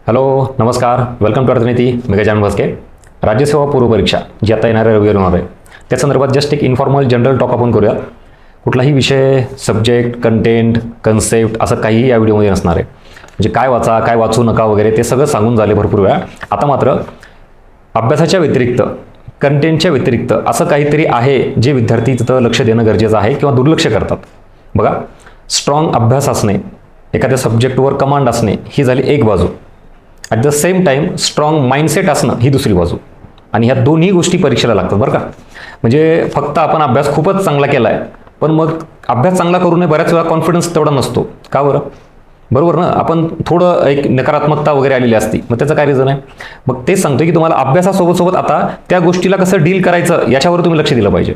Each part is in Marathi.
हॅलो नमस्कार, वेलकम टू अर्थनीती. मी गजानन भस्के. राज्यसेवा पूर्व परीक्षा जी आता येणाऱ्या रविवारी होणार आहे त्या संदर्भात जस्ट एक इन्फॉर्मल जनरल टॉक आपण करूया. कुठलाही विषय, सब्जेक्ट, कंटेंट, कन्सेप्ट असं काहीही या व्हिडिओमध्ये नसणार आहे. म्हणजे काय वाचा, काय वाचू नका वगैरे ते सगळं सांगून झाले भरपूर वेळा. आता मात्र अभ्यासाच्या व्यतिरिक्त, कंटेंटच्या व्यतिरिक्त असं काहीतरी आहे जे विद्यार्थी तिथं लक्ष देणं गरजेचं आहे किंवा दुर्लक्ष करतात. बघा, स्ट्रॉंग अभ्यास असणे, एखाद्या सब्जेक्टवर कमांड असणे ही झाली एक बाजू. At the same time strong mindset असणं ही दुसरी बाजू. आणि ह्या दोन्ही गोष्टी परीक्षेला लागतात बरं का. म्हणजे फक्त आपण अभ्यास खूपच चांगला केला आहे, पण मग अभ्यास चांगला करू नये बऱ्याच वेळा कॉन्फिडन्स तेवढा नसतो. का बरं? बरोबर ना. आपण थोडं एक नकारात्मकता वगैरे आलेली असती, मग त्याचं काय रिझन आहे? मग तेच सांगतोय की तुम्हाला अभ्यासासोबत आता त्या गोष्टीला कसं डील करायचं याच्यावर तुम्ही लक्ष दिलं पाहिजे.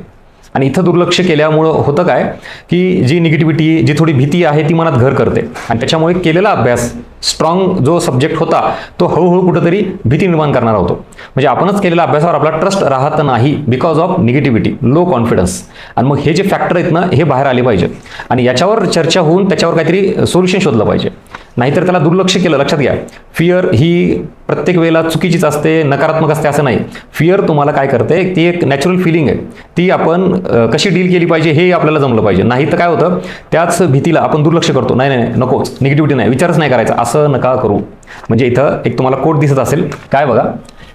आणि इथं दुर्लक्ष केल्यामुळं होतं काय की जी निगेटिव्हिटी, जी थोडी भीती आहे ती मनात घर करते आणि त्याच्यामुळे केलेला अभ्यास, स्ट्रॉंग जो सब्जेक्ट होता तो हळूहळू कुठंतरी भीती निर्माण करणारा होतो. म्हणजे आपणच केलेल्या अभ्यासावर आपला ट्रस्ट राहत नाही because of negativity, low confidence. आणि मग हे जे फॅक्टर आहेत ना हे बाहेर आले पाहिजे आणि याच्यावर चर्चा होऊन त्याच्यावर काहीतरी सोल्युशन शोधलं पाहिजे. नाहीतर त्याला दुर्लक्ष केलं, लक्षात घ्या, फिअर ही प्रत्येक वेळेला चुकीचीच असते, नकारात्मक असते असं नाही. फिअर तुम्हाला काय करते, ती एक नॅचरल फिलिंग आहे, ती आपण कशी डील केली पाहिजे हे आपल्याला जमलं पाहिजे. नाही तर काय होतं, त्याच भीतीला आपण दुर्लक्ष करतो. नाही नाही नकोच, निगेटिव्हिटी नाही, विचारच नाही करायचा, असं नका करू. म्हणजे इथं एक तुम्हाला कोट दिसत असेल, काय बघा,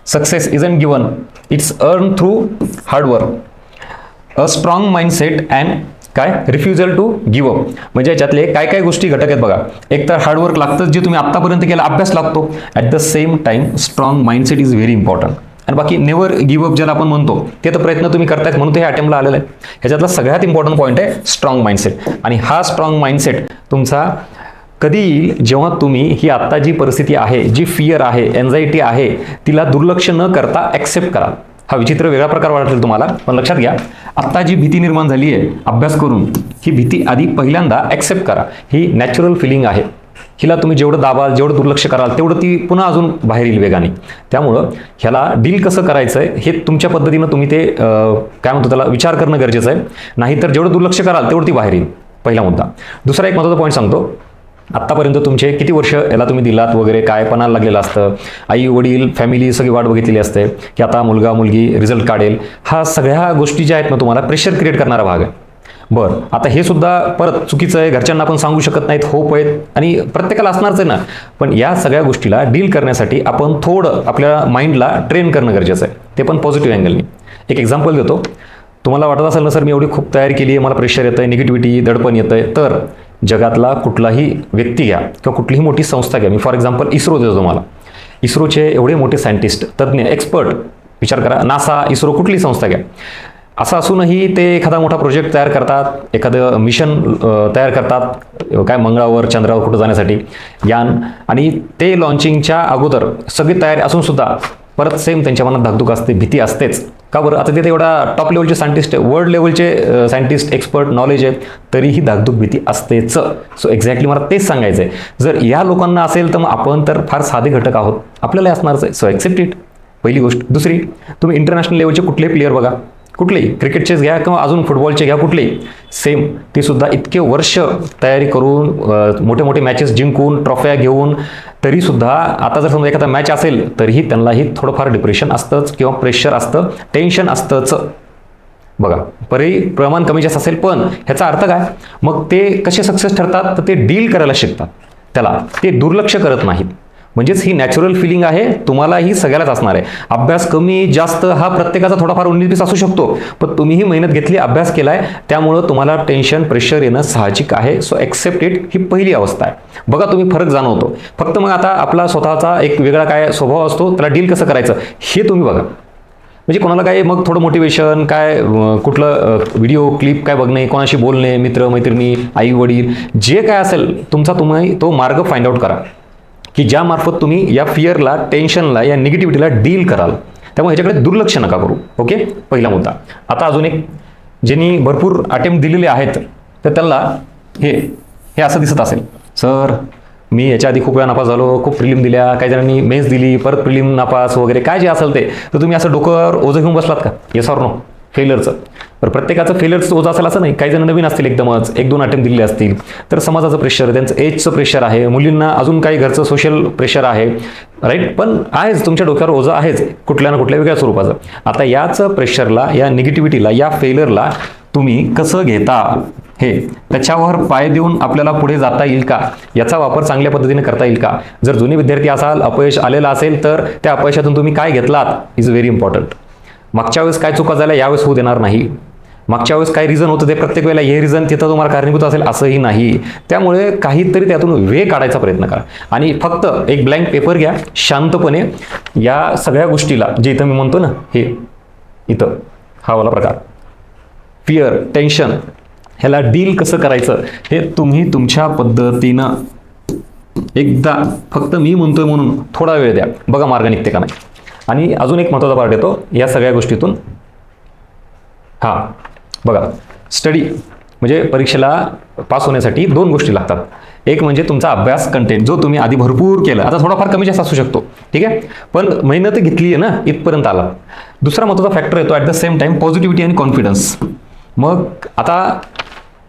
success isn't given, it's earn through hard work, a strong mindset and काय रिफ्युजल टू गिव्ह अप. म्हणजे याच्यातले काय काय गोष्टी घटक आहेत बघा. एक तर हार्डवर्क लागतं, जे तुम्ही आत्तापर्यंत केला, अभ्यास लागतो. At the same time strong mindset is very important. आणि बाकी नेव्हर गिव्ह अप ज्याला आपण म्हणतो ते तर प्रयत्न तुम्ही करतायत म्हणून ते हे अटेम्प्टला आलेलं आहे. ह्याच्यातला सगळ्यात इम्पॉर्टंट पॉईंट आहे स्ट्रॉंग माइंडसेट. आणि हा स्ट्रॉंग माइंडसेट तुमचा कधी येईल, जेव्हा तुम्ही ही आत्ता जी परिस्थिती आहे, जी फिअर आहे, एन्झायटी आहे, तिला दुर्लक्ष न करता ॲक्सेप्ट कराल. हा विचित्र वेगळा प्रकार वाटेल तुम्हाला, पण लक्षात घ्या, आत्ता जी भीती निर्माण झाली आहे अभ्यास करून, ही भीती आधी पहिल्यांदा ॲक्सेप्ट करा. ही नॅचरल फिलिंग आहे. हिला तुम्ही जेवढं दाबाल, जेवढं दुर्लक्ष कराल, तेवढं ती पुन्हा अजून बाहेर येईल वेगाने. त्यामुळं ह्याला डील कसं करायचं आहे हे तुमच्या पद्धतीनं तुम्ही ते काय म्हणतो त्याला विचार करणं गरजेचं आहे. नाहीतर जेवढं दुर्लक्ष कराल तेवढं ती बाहेर येईल. पहिला मुद्दा. दुसरा एक महत्त्वाचा पॉईंट सांगतो. आत्तापर्यंत तुमचे किती वर्ष याला तुम्ही दिलात वगैरे, काय पणाला लागलेलं असतं, आई वडील फॅमिली सगळी वाट बघितलेली असते की आता मुलगा मुलगी रिझल्ट काढेल. हा सगळ्या गोष्टी ज्या आहेत ना तुम्हाला प्रेशर क्रिएट करणारा भाग आहे. बरं, आता हे सुद्धा परत चुकीचं आहे, घरच्यांना आपण सांगू शकत नाहीत, होप आहेत आणि प्रत्येकाला असणारच आहे ना. पण या सगळ्या गोष्टीला डील करण्यासाठी आपण थोडं आपल्या माइंडला ट्रेन करणं गरजेचं आहे, ते पण पॉझिटिव्ह अँगलनी. एक एक्झाम्पल देतो. तुम्हाला वाटत असेल ना सर मी एवढी खूप तयारी केली आहे, मला प्रेशर येतं आहे, निगेटिव्हिटी, दडपण येतं आहे. तर जगातला कुठलाही व्यक्ती घ्या किंवा कुठलीही मोठी संस्था घ्या. मी फॉर एक्झाम्पल इस्रो देतो तुम्हाला. इस्रोचे एवढे मोठे सायंटिस्ट, तज्ज्ञ, एक्सपर्ट, विचार करा, नासा, इस्रो, कुठली संस्था घ्या, असं असूनही ते एखादा मोठा प्रोजेक्ट तयार करतात, एखादं मिशन तयार करतात, काय मंगळावर चंद्रावर कुठं जाण्यासाठी यान, आणि ते लॉन्चिंगच्या अगोदर सगळी तयारी असून सुद्धा परत सेम त्यांच्या मनात धाकधूक असते, भीती असतेच. का बरं? आता ते एवढा टॉप लेवलचे सायंटिस्ट आहे, वर्ल्ड लेवलचे सायंटिस्ट, एक्सपर्ट, नॉलेज आहे, तरीही धाकधूक, भीती असतेच. सो एक्झॅक्टली मला तेच सांगायचं आहे. जर या लोकांना असेल तर मग आपण तर फार साधे घटक आहोत, आपल्याला असणारच आहे. सो एक्सेप्ट इट, पहिली गोष्ट. दुसरी, तुम्ही इंटरनॅशनल लेवलचे कुठलेही प्लेयर बघा, कुठलेही क्रिकेटचेच घ्या किंवा अजून फुटबॉलचे घ्या, कुठलेही, सेम ते सुद्धा इतके वर्ष तयारी करून, मोठे मोठे मॅचेस जिंकून, ट्रॉफ्या घेऊन, तरीसुद्धा आता जर समजा एखादा मॅच असेल तरीही त्यांनाही थोडंफार डिप्रेशन असतंच किंवा प्रेशर असतं, टेन्शन असतंच. बघा, प्रमाण कमी जास्त असेल, पण ह्याचा अर्थ काय, मग ते कसे सक्सेस ठरतात तर ते डील करायला शिकतात, त्याला ते दुर्लक्ष करत नाहीत. म्हणजेच ही नॅचरल फिलिंग आहे, तुम्हालाही सगळ्यालाच असणार आहे. अभ्यास कमी जास्त हा प्रत्येकाचा थोडाफार 19-20 असू शकतो, पण तुम्हीही मेहनत घेतली, अभ्यास केलाय, त्यामुळं तुम्हाला टेन्शन, प्रेशर येणं साहजिक आहे. सो एक्सेप्ट इट, ही पहिली अवस्था आहे. बघा, तुम्ही फरक जाणवतो. फक्त मग आता आपला स्वतःचा एक वेगळा काय स्वभाव असतो, त्याला डील कसं करायचं हे तुम्ही बघा. म्हणजे कोणाला काय मग थोडं मोटिवेशन, काय कुठलं व्हिडिओ क्लिप काय बघणे, कोणाशी बोलणे, मित्र मैत्रिणी, आई वडील, जे काय असेल तुमचा, तुम्ही तो मार्ग फाइंड आउट करा की ज्या मार्फत तुम्ही या फिअरला, टेन्शनला, या निगेटिव्हिटीला डील कराल. त्यामुळे ह्याच्याकडे दुर्लक्ष नका करू. ओके, पहिला मुद्दा. आता अजून एक, ज्यांनी भरपूर अटेम्प्ट दिलेले आहेत तर त्यांना हे असं दिसत असेल, सर मी याच्या आधी खूप वेळा नापास झालो, खूप प्रिलिम दिल्या, काही जणांनी मेन्स दिली, परत प्रिलिम नापास वगैरे, काय जे असेल ते. तर तुम्ही असं डोक्यावर ओझं घेऊन बसलात का? Yes or no? फेलरचं तर प्रत्येकाचं फेलियरचं ओझं असेल असं नाही, काही जण नवीन असतील एकदमच, 1-2 अटेम्प्ट दिले असतील, तर समाजाचं प्रेशर, त्यांचं एजचं प्रेशर आहे, मुलींना अजून काही घरचं सोशल प्रेशर आहे, राईट. पण आहेच तुमच्या डोक्यावर ओझं आहेच कुठल्या ना कुठल्या वेगळ्या स्वरूपाचं. आता याच प्रेशरला, या निगेटिव्हिटीला, या फेलियरला तुम्ही कसं घेता, हे त्याच्यावर पाय देऊन आपल्याला पुढे जाता येईल का, याचा वापर चांगल्या पद्धतीने करता येईल का. जर जुने विद्यार्थी असाल, अपयश आलेलं असेल, तर त्या अपयशातून तुम्ही काय घेतलात इज व्हेरी इम्पॉर्टंट. मागच्या वेळेस काय चुका झाल्या यावेळेस होऊ देणार नाही. मागच्या वेळेस काय रिझन होतं ते प्रत्येक वेळेला हे रिझन तिथं तुम्हाला कारणीभूत असेल असंही नाही. त्यामुळे काहीतरी त्यातून वे काढायचा प्रयत्न करा आणि फक्त एक ब्लँक पेपर घ्या, शांतपणे या सगळ्या गोष्टीला, जे इथं मी म्हणतो ना, हे इथं हा वाला प्रकार, फिअर, टेन्शन, ह्याला डील कसं करायचं हे तुम्ही तुमच्या पद्धतीनं एकदा फक्त मी म्हणतोय म्हणून थोडा वेळ द्या, बघा मार्ग निघते का नाही. आणि अजून एक महत्त्वाचा पार्ट येतो या सगळ्या गोष्टीतून. हां बघा, स्टडी म्हणजे परीक्षेला पास होण्यासाठी 2 गोष्टी लागतात. एक म्हणजे तुमचा अभ्यास कंटेंट, जो तुम्ही आधी भरपूर केलं, आता थोडाफार कमी जास्त असू शकतो, ठीक आहे, पण मेहनत घेतली आहे ना, इथपर्यंत आला. दुसरा महत्त्वाचा फॅक्टर येतो at the same time positivity आणि कॉन्फिडन्स. मग आता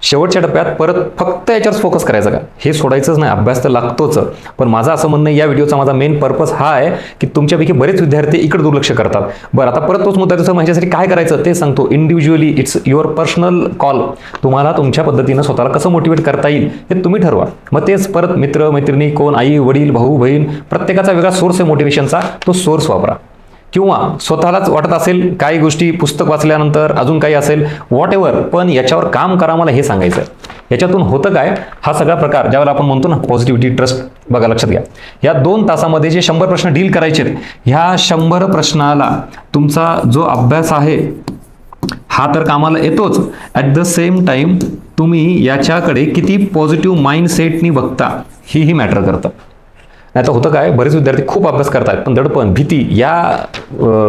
शेवटच्या टप्प्यात परत फक्त याच्यावर फोकस करायचा का, हे सोडायचंच नाही, अभ्यास तर लागतोच. पण माझं असं म्हणणं, या व्हिडिओचा माझा मेन पर्पज हा आहे की तुमच्यापैकी बरेच विद्यार्थी इकडे दुर्लक्ष करतात. बरं, आता परत तोच मुद्दा तसं माझ्यासाठी काय करायचं ते सांगतो. Individually it's your personal call. तुम्हाला तुमच्या पद्धतीनं स्वतःला कसं मोटिवेट करता येईल हे तुम्ही ठरवा. मग तेच परत मित्र मैत्रिणी, कोण, आई वडील, भाऊ बहीण, प्रत्येकाचा वेगळा सोर्स आहे मोटिवेशनचा, तो सोर्स वापरा. किंवा स्वतःलाच वाटत असेल काही गोष्टी पुस्तक वाचल्यानंतर, अजून काही असेल, व्हॉट एव्हर, पण याच्यावर काम करा, मला हे सांगायचं. याच्यातून होतं काय, हा सगळा प्रकार ज्यावेळेला आपण म्हणतो ना पॉझिटिव्हिटी, ट्रस्ट, बघा लक्षात घ्या, या 2 तासामध्ये जे 100 प्रश्न डील करायचे, ह्या 100 प्रश्नाला तुमचा जो अभ्यास आहे हा तर कामाला येतोच, ॲट द सेम टाइम तुम्ही याच्याकडे किती पॉझिटिव्ह माइंडसेटनी बघता हेही मॅटर करतं. नाही तर होतं काय, बरेच विद्यार्थी खूप अभ्यास करतात, पण दडपण, भीती या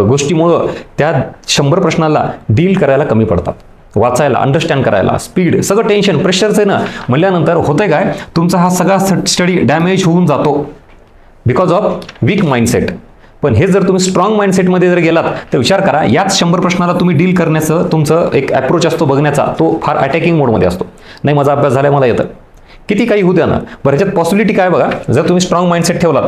गोष्टीमुळं त्या 100 प्रश्नाला डील करायला कमी पडतात, वाचायला, अंडरस्टँड करायला, स्पीड, सगळं टेन्शन, प्रेशरचं आहे ना, म्हणल्यानंतर होतंय काय, तुमचा हा सगळा स्टडी डॅमेज होऊन जातो बिकॉज ऑफ वीक माइंडसेट. पण हे जर तुम्ही स्ट्रॉंग माइंडसेटमध्ये जर गेलात तर विचार करा, याच 100 प्रश्नाला तुम्ही डील करण्याचं तुमचं एक अप्रोच असतो बघण्याचा, तो फार अटॅकिंग मोडमध्ये असतो. नाही, माझा अभ्यास झाला, मला येतं, किती काही होऊ द्या ना. बरं, ह्याच्यात पॉसिबिलिटी काय बघा, जर तुम्ही स्ट्रॉंग माइंडसेट ठेवलात,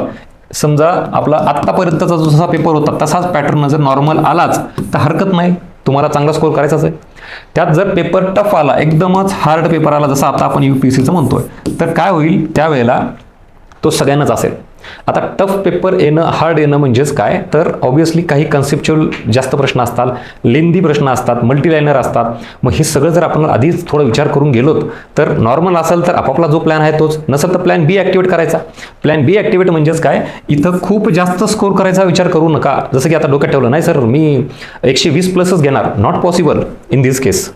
समजा आपला आत्तापर्यंतचा जो जसा पेपर होता तसाच पॅटर्न जर नॉर्मल आलाच तर हरकत नाही, तुम्हाला चांगला स्कोर करायचाच आहे. त्यात जर पेपर टफ आला, एकदमच हार्ड पेपर आला, जसं आता आपण UPSCचं म्हणतोय, तर काय होईल, त्यावेळेला तो सगळ्यांनाच असेल. आता टफ पेपर येणं, हार्ड येणं म्हणजेच काय, तर ऑब्व्हियसली काही कन्सेप्च्युअल जास्त प्रश्न असतात, लेंदी प्रश्न असतात, मल्टीलायनर असतात. मग हे सगळं जर आपण आधीच थोडा विचार करून गेलोत तर नॉर्मल असेल तर आपापला जो प्लॅन आहे तोच, नसेल तर प्लॅन बी ॲक्टिवेट करायचा. प्लॅन बी ॲक्टिवेट म्हणजेच काय, इथं खूप जास्त स्कोर करायचा विचार करू नका. जसं की आता डोक्यात ठेवलं, नाही सर मी 120+ घेणार, not possible in this case,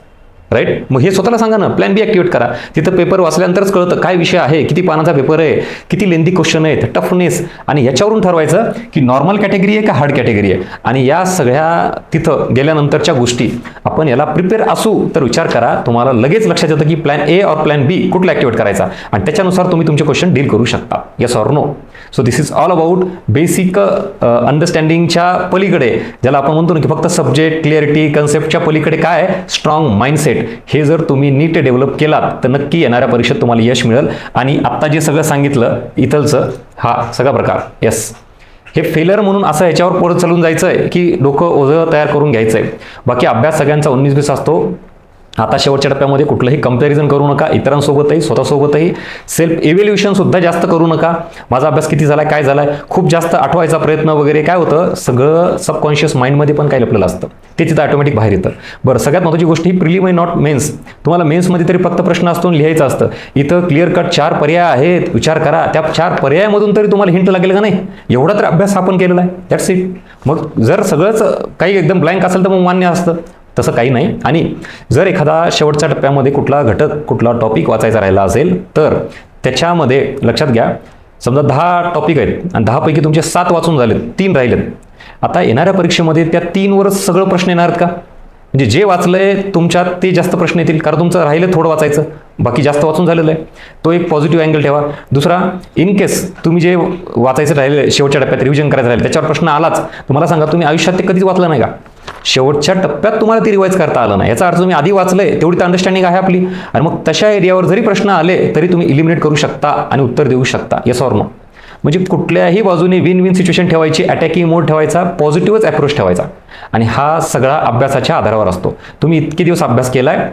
right. मग हे स्वतःला सांगा ना, प्लॅन बी ॲक्टिवेट करा. तिथं पेपर वाचल्यानंतरच कळतं काय विषय आहे, किती पानाचा पेपर आहे, किती लेंदी क्वेश्चन आहेत, टफनेस, आणि याच्यावरून ठरवायचं की नॉर्मल कॅटेगरी आहे का हार्ड कॅटेगरी आहे. आणि या सगळ्या तिथं गेल्यानंतरच्या गोष्टी आपण याला प्रिपेअर असू तर विचार करा, तुम्हाला लगेच लक्षात येतं की प्लॅन ए और प्लॅन बी कुठला ॲक्टिवेट करायचा, आणि त्याच्यानुसार तुम्ही तुमचे क्वेश्चन डील करू शकता, yes or no. So this is all about basic अंडरस्टँडिंगच्या पलीकडे, ज्याला आपण म्हणतो ना की फक्त सब्जेक्ट क्लिअरिटी, कन्सेप्टच्या पलीकडे काय आहे, स्ट्रॉंग माइंडसेट. हे जर तुम्ही नीट डेव्हलप केलात तर नक्की येणाऱ्या परीक्षेत तुम्हाला यश मिळेल. आणि आत्ता जे सगळं सांगितलं इथलचं, हा सगळा प्रकार, येस, हे फेलर म्हणून असं याच्यावर पुढे चालून जायचं आहे की डोकं ओझं तयार करून घ्यायचं आहे. बाकी अभ्यास सगळ्यांचा 19-20 असतो. आता शेवटच्या टप्प्यामध्ये कुठलंही कंपॅरिझन करू नका, इतरांसोबतही स्वतःसोबतही. सेल्फ इव्हॅल्युएशन सुद्धा जास्त करू नका. माझा अभ्यास किती झालाय, काय झालाय, खूप जास्त आठवायचा प्रयत्न वगैरे, काय होतं, सगळं सबकॉन्शियस माइंडमध्ये पण काही लपलेलं असतं, ते तिथं ऑटोमॅटिक बाहेर येतं. बरं, सगळ्यात महत्त्वाची गोष्ट ही प्रिलिम नॉट मेन्स. तुम्हाला मेन्समध्ये तरी फक्त प्रश्न असतो, लिहायचं असतं. इथं क्लिअर कट 4 पर्याय आहेत, विचार करा, त्या 4 पर्यायामधून तरी तुम्हाला हिंट लागेल का नाही, एवढा तर अभ्यास आपण केलेला आहे, दॅट्स इट. मग जर सगळंच काही एकदम ब्लँक असेल तर मग मान्य असतं, तसं काही नाही. आणि जर एखादा शेवटच्या टप्प्यामध्ये कुठला घटक, कुठला टॉपिक वाचायचा राहिला असेल तर त्याच्यामध्ये लक्षात घ्या, समजा 10 टॉपिक आहेत आणि 10 पैकी तुमचे 7 वाचून झालेत, 3 राहिलेत. आता येणाऱ्या परीक्षेमध्ये त्या 3वरच सगळं प्रश्न येणार का, म्हणजे जे वाचलंय तुमच्यात ते जास्त प्रश्न येतील, कारण तुमचं राहिलं थोडं वाचायचं, बाकी जास्त वाचून झालेलं आहे. तो एक पॉझिटिव्ह अँगल ठेवा. दुसरा, इन केस तुम्ही जे वाचायचं राहिले शेवटच्या टप्प्यात रिव्हिजन करायचं राहिले त्याच्यावर प्रश्न आलाच, तुम्हाला सांगा तुम्ही आयुष्यात ते कधीच वाचलं नाही का, शेवटच्या टप्प्यात तुम्हाला ती रिवाईज करता आलं नाही, याचा अर्थ तुम्ही आधी वाचलंय तेवढी तर अंडरस्टँडिंग आहे आपली, आणि मग तशा एरियावर जरी प्रश्न आले तरी तुम्ही इलिमिनेट करू शकता आणि उत्तर देऊ शकता, येस ऑर नो. म्हणजे कुठल्याही बाजूने विन विन सिच्युएशन ठेवायची, अटॅकिंग मोड ठेवायचा, पॉझिटिव्हच अप्रोच ठेवायचा, आणि हा सगळा अभ्यासाच्या आधारावर असतो. तुम्ही इतके दिवस अभ्यास केलाय,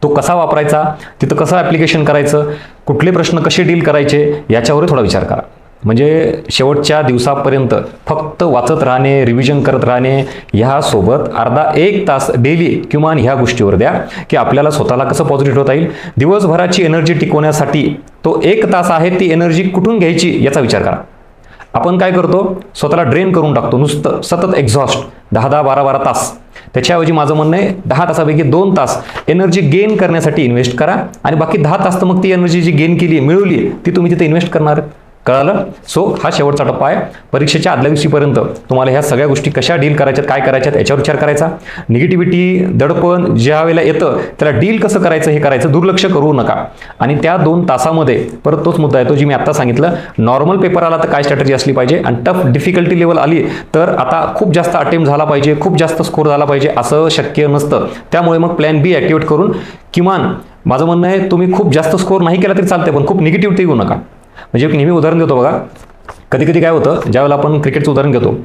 तो कसा वापरायचा, तिथं कसं ॲप्लिकेशन करायचं, कुठले प्रश्न कसे डील करायचे, याच्यावर थोडा विचार करा. म्हणजे शेवटच्या दिवसापर्यंत फक्त वाचत राहणे, रिव्हिजन करत राहणे, ह्यासोबत अर्धा 1 तास डेली किमान ह्या गोष्टीवर द्या की आपल्याला स्वतःला कसं पॉझिटिव्ह ठेवता येईल. दिवसभराची एनर्जी टिकवण्यासाठी तो 1 तास आहे, ती एनर्जी कुठून घ्यायची याचा विचार करा. आपण काय करतो, स्वतःला ड्रेन करून टाकतो, नुसतं सतत एक्झॉस्ट 10-10, 12-12 तास. त्याच्याऐवजी माझं म्हणणं आहे 10 तासापैकी 2 तास एनर्जी गेन करण्यासाठी इन्व्हेस्ट करा, आणि बाकी 10 तास तर मग ती एनर्जी जी गेन केली, मिळवली, ती तुम्ही तिथे इन्व्हेस्ट करणार. कळालं? सो हा शेवटचा टप्पा आहे. परीक्षेच्या आदल्या दिवशीपर्यंत तुम्हाला ह्या सगळ्या गोष्टी कशा डील करायच्यात, काय करायच्यात याच्यावर विचार करायचा. निगेटिव्हिटी, दडपण ज्या वेळेला येतं त्याला डील कसं करायचं हे करायचं, दुर्लक्ष करू नका. आणि त्या 2 तासामध्ये परत तोच मुद्दा येतो जी मी आता सांगितलं, नॉर्मल पेपर आला तर काय स्ट्रॅटेजी असली पाहिजे, आणि टफ डिफिकल्टी लेवल आली तर आता खूप जास्त अटेम्प्ट झाला पाहिजे, खूप जास्त स्कोर झाला पाहिजे असं शक्य नसतं. त्यामुळे मग प्लॅन बी ॲक्टिवेट करून, किमान माझं म्हणणं आहे तुम्ही खूप जास्त स्कोर नाही केला तरी चालते, पण खूप निगेटिव्हिटी येऊ नका. म्हणजे एक नेहमी उदाहरण देतो बघा, कधी कधी काय होतं, ज्यावेळेला आपण क्रिकेटचं उदाहरण घेतो,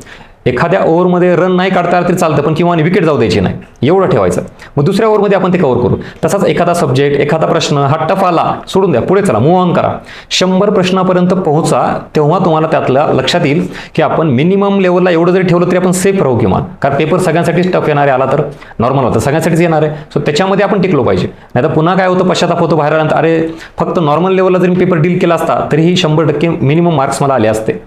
एखाद्या ओव्हरमध्ये रन नाही काढता आलं तरी चालतं, पण किंवा विकेट जाऊ द्यायची नाही, एवढं ठेवायचं. मग दुसऱ्या ओव्हरमध्ये आपण ते कव्हर करू. तसाच एखादा सब्जेक्ट, एखादा प्रश्न हा टफ आला, सोडून द्या, पुढे चला, मूव्ह ऑन करा. 100 प्रश्नापर्यंत पोहोचा, तेव्हा तुम्हाला त्यातलं लक्षात येईल की आपण मिनिमम लेवलला एवढं जरी ठेवलं तरी आपण सेफ राहू किमान. कारण पेपर सगळ्यांसाठीच टफ येणार आहे, आला तर नॉर्मल होतं, सगळ्यांसाठीच येणार आहे. सो त्याच्यामध्ये आपण टिकलो पाहिजे. नाही तर पुन्हा काय होतं, पश्चाताप होतो बाहेर आल्यानंतर, अरे फक्त नॉर्मल लेवलला जरी पेपर डील केला असता तरीही 100% मिनिमम मार्क्स मला आले असते.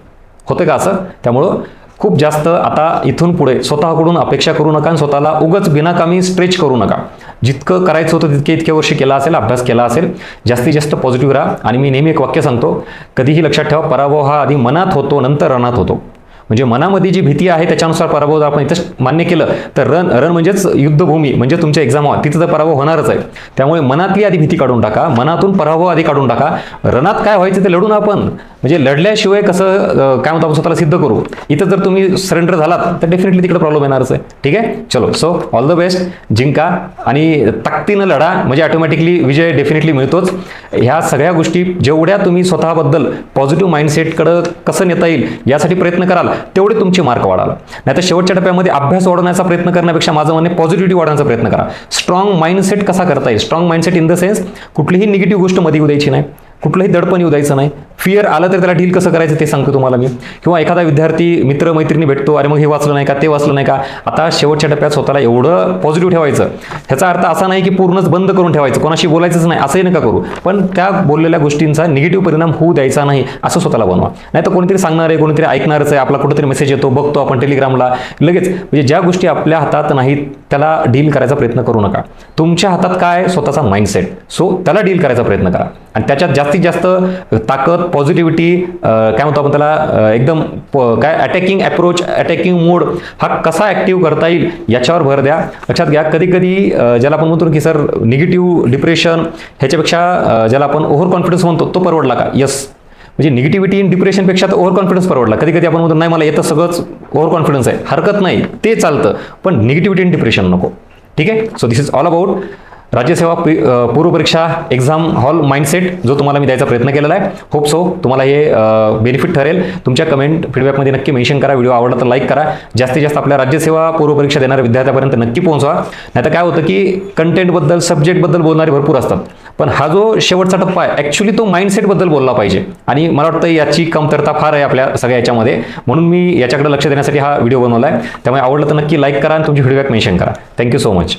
होते का असं? त्यामुळं खूप जास्त आता इथून पुढे स्वतःकडून अपेक्षा करू नका, आणि स्वतःला उगाच बिनाकामी स्ट्रेच करू नका. जितकं करायचं होतं तितके इतके वर्ष केला असेल, अभ्यास केला असेल, जास्तीत जास्त पॉझिटिव्ह राहा. आणि मी नेहमी एक वाक्य सांगतो, कधीही लक्षात ठेवा, पराभव हा आधी मनात होतो, नंतर रनात होतो. म्हणजे मनामध्ये जी भीती आहे त्याच्यानुसार पराभव आपण इथं मान्य केलं तर रन म्हणजेच युद्धभूमी, म्हणजे तुमच्या एक्झाम हॉल, तिथं तर पराभव होणारच आहे. त्यामुळे मनातली आधी भीती काढून टाका, मनातून पराभव आधी काढून टाका. रनात काय व्हायचं ते लढून आपण, म्हणजे लढल्याशिवाय कसं काय म्हणतो आपण स्वतःला सिद्ध करू. इथं जर तुम्ही सरेंडर झालात तर डेफिनेटली तिकडे प्रॉब्लेम येणारच आहे. ठीक आहे, चलो, सो ऑल द बेस्ट, जिंका आणि ताकदीनं लढा, म्हणजे ऑटोमॅटिकली विजय डेफिनेटली मिळतोच. ह्या सगळ्या गोष्टी जेवढ्या तुम्ही स्वतःबद्दल पॉझिटिव्ह माइंडसेटकडं कसं नेता येईल यासाठी प्रयत्न कराल, तेवढे तुमचे मार्क वाढाल. नाही तर शेवटच्या टप्प्यामध्ये अभ्यास वाढवण्याचा प्रयत्न करण्यापेक्षा माझं म्हणणे पॉझिटिव्हिटी वाढवण्याचा प्रयत्न करा. स्ट्रॉंग माइंडसेट कसा करता येईल, strong mindset in the sense कुठलीही निगेटिव्ह गोष्ट मध्ये येऊ द्यायची नाही, कुठलंही दडपण येऊ द्यायचं नाही. फिअर आलं तर त्याला डील कसं करायचं ते सांगतो तुम्हाला मी. किंवा एखादा विद्यार्थी मित्र मैत्रिणी भेटतो, अरे मग हे वाचलं नाही का, ते वाचलं नाही का. आता शेवटच्या टप्प्यात स्वतःला एवढं पॉझिटिव्ह ठेवायचं, ह्याचा अर्थ असा नाही की पूर्णच बंद करून ठेवायचं, कोणाशी बोलायचंच नाही असंही नका करू, पण त्या बोललेल्या गोष्टींचा निगेटिव्ह परिणाम होऊ द्यायचा नाही असं स्वतःला बनवा. नाही तर कोणीतरी सांगणार आहे, कोणीतरी ऐकणारच आहे, आपला कुठेतरी मेसेज येतो, बघतो आपण टेलिग्रामला लगेच. म्हणजे ज्या गोष्टी आपल्या हातात नाहीत त्याला डील करायचा प्रयत्न करू नका. तुमच्या हातात काय, स्वतःचा माइंडसेट, सो त्याला डील करायचा प्रयत्न करा. आणि त्याच्यात जास्तीत जास्त ताकद, पॉझिटिव्हिटी, काय म्हणतो आपण त्याला, एकदम काय अटॅकिंग अप्रोच, अटॅकिंग मोड हा कसा ॲक्टिव्ह करता येईल याच्यावर भर द्या. लक्षात घ्या, कधी कधी ज्याला आपण म्हणतो की सर निगेटिव्ह डिप्रेशन ह्याच्यापेक्षा ज्याला आपण ओव्हर कॉन्फिडन्स म्हणतो तो परवडला का. यस, म्हणजे निगेटिव्हिटी इन डिप्रेशनपेक्षा तर ओव्हर कॉन्फिडन्स परवडला. कधी कधी आपण म्हणतो नाही मला येतं सगळंच ओव्हर कॉन्फिडन्स आहे, हरकत नाही, ते चालतं, पण निगेटिव्हिटी इन डिप्रेशन नको. ठीक आहे, so this is all about राज्यसेवा पूर्व परीक्षा एक्झाम हॉल माइंडसेट जो तुम्हाला मी द्यायचा प्रयत्न केलेला आहे. होप सो तुम्हाला हे बेनिफिट ठरेल. तुमच्या कमेंट फीडबॅकमध्ये नक्की मेन्शन करा. व्हिडिओ आवडला तर लाईक करा. जास्तीत जास्त आपल्या राज्यसेवा पूर्व परीक्षा देणाऱ्या विद्यार्थ्यापर्यंत नक्की पोहोचवा. नाहीतर काय होतं की कंटेंटबद्दल, सब्जेक्टबद्दल बोलणारे भरपूर असतात, पण हा जो शेवटचा टप्पा आहे ॲक्च्युली तो माइंडसेटबद्दल बोलला पाहिजे, आणि मला वाटतं याची कमतरता फार आहे आपल्या सगळ्या याच्यामध्ये. म्हणून मी याच्याकडे लक्ष देण्यासाठी हा व्हिडिओ बनवला आहे. त्यामुळे आवडलं तर नक्की लाईक करा आणि तुमची फीडबॅक मेन्शन करा. Thank you so much.